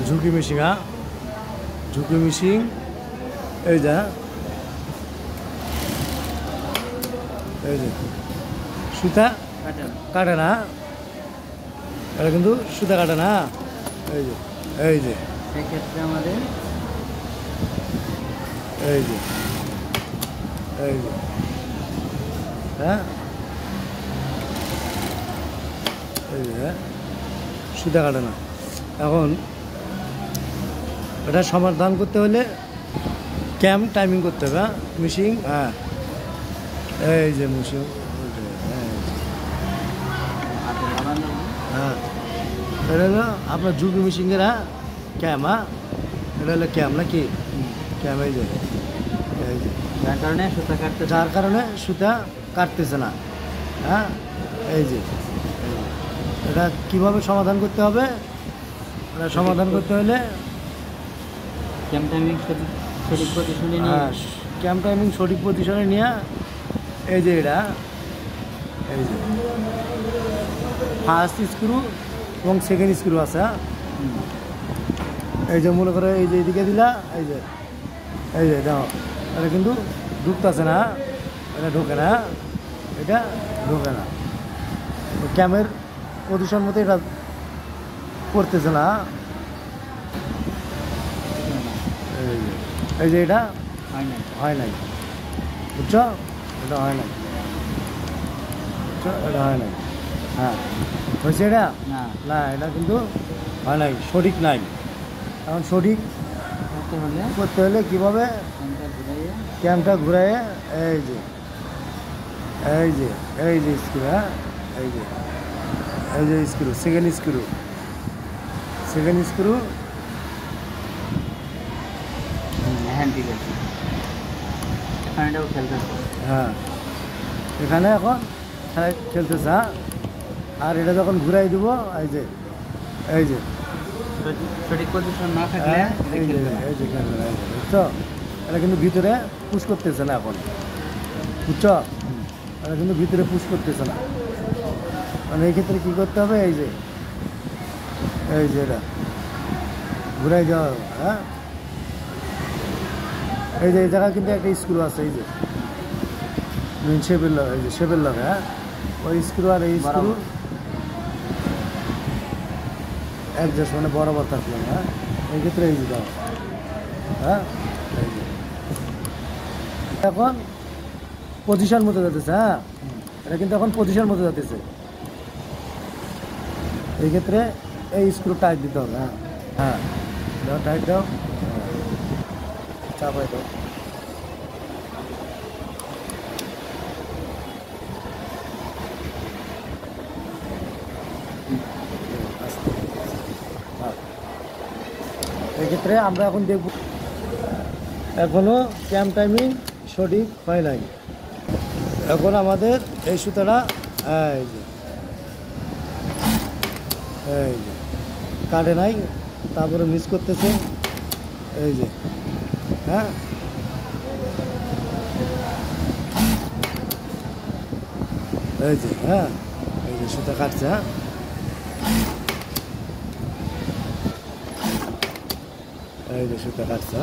ঝুঁকি মেশিন, হ্যাঁ ঝুঁকি মেশিন। এই যে এই যে সুতা কাটে না, এটা কিন্তু সুতা কাটে না। এই যে এই যে সেক্ষেত্রে আমাদের এই যে এই যে হ্যাঁ এই যে সুতা কাটে না। এখন এটা সমাধান করতে হলে ক্যাম টাইমিং করতে হবে, হ্যাঁ মেশিন, হ্যাঁ এই যে মেশিন, হ্যাঁ এটা হলো আপনার ঝুঁকি মেশিনের, হ্যাঁ ক্যাম, হ্যাঁ এটা হলো ক্যাম নাকি ক্যাম। এই যে যার কারণে সুতা কাটতেছে না, হ্যাঁ এই যে এটা কীভাবে সমাধান করতে হবে, এটা সমাধান করতে হলে ক্যাম টাইমিং সঠিক পজিশনে নিয়ে, হ্যাঁ ক্যাম টাইমিং সঠিক পজিশনে নিয়ে এই যে এটা এই যে ফার্স্ট স্ক্রু এবং সেকেন্ড স্ক্রু আছে, হ্যাঁ এই যে মনে করো এই যে এদিকে দিলা, এই যে দেখো এটা কিন্তু ঢুকতেছে না, এটা ঢোকে না, এটা ঢোকে না, ক্যামের পজিশন মতো এটা করতেছে না। এই যে এটা হয় নাই, বুঝছো এটা হয় নাই, বুঝছো এটা হয় নাই, হ্যাঁ হয়েছে এটা না, এটা কিন্তু হয় নাই, সঠিক নাই। এখন সঠিক করতে হলে কীভাবে ক্যামটা ঘুরাইয়ে এই যে এই যে এই যে স্ক্রু, হ্যাঁ এই যে স্ক্রু, সেকেন্ড স্ক্রু হ্যাঁ ঠিক আছে, এখানেও খেলতেছে, হ্যাঁ এখানে এখন খেলতেছে, হ্যাঁ আর এটা যখন ঘুরাই দিব এই যে সঠিক পজিশন না থাকলে এই যে খেলবে না, বুঝছো এটা কিন্তু ভিতরে পুশ করতেছে না এখন, বুঝছো এটা কিন্তু ভিতরে পুশ করতেছে না। মানে এই ক্ষেত্রে কী করতে হবে, এই যে এটা ঘুরাই দেওয়া হবে, হ্যাঁ এই যে এই জায়গায় কিন্তু একটা স্ক্রু আছে, এই যে শেপের লগে, হ্যাঁ ওই স্ক্রু আর এই স্ক্রু অ্যাডজাস্ট মানে বরাবর থাকলো, হ্যাঁ এই ক্ষেত্রে এই যে দাও, হ্যাঁ এই যে এখন পজিশন মতো যাতেছে, হ্যাঁ এটা কিন্তু এখন পজিশন মতো যাতেছে। এই ক্ষেত্রে এই স্ক্রু টাইট দিতে হবে, হ্যাঁ দাও টাইট দাও, চাপাই দাও, এক্ষেত্রে আমরা এখন দেখব, এখনো ক্যাম টাইমিং সঠিক হয় নাই। এখন আমাদের এই সুতাটা এই যে কাটে নাই, তারপরে মিস করতেছে, এই যে হ্যাঁ এই যে হ্যাঁ এই যে সুতা কাটছে, হ্যাঁ এই যে সুতা কাটছে,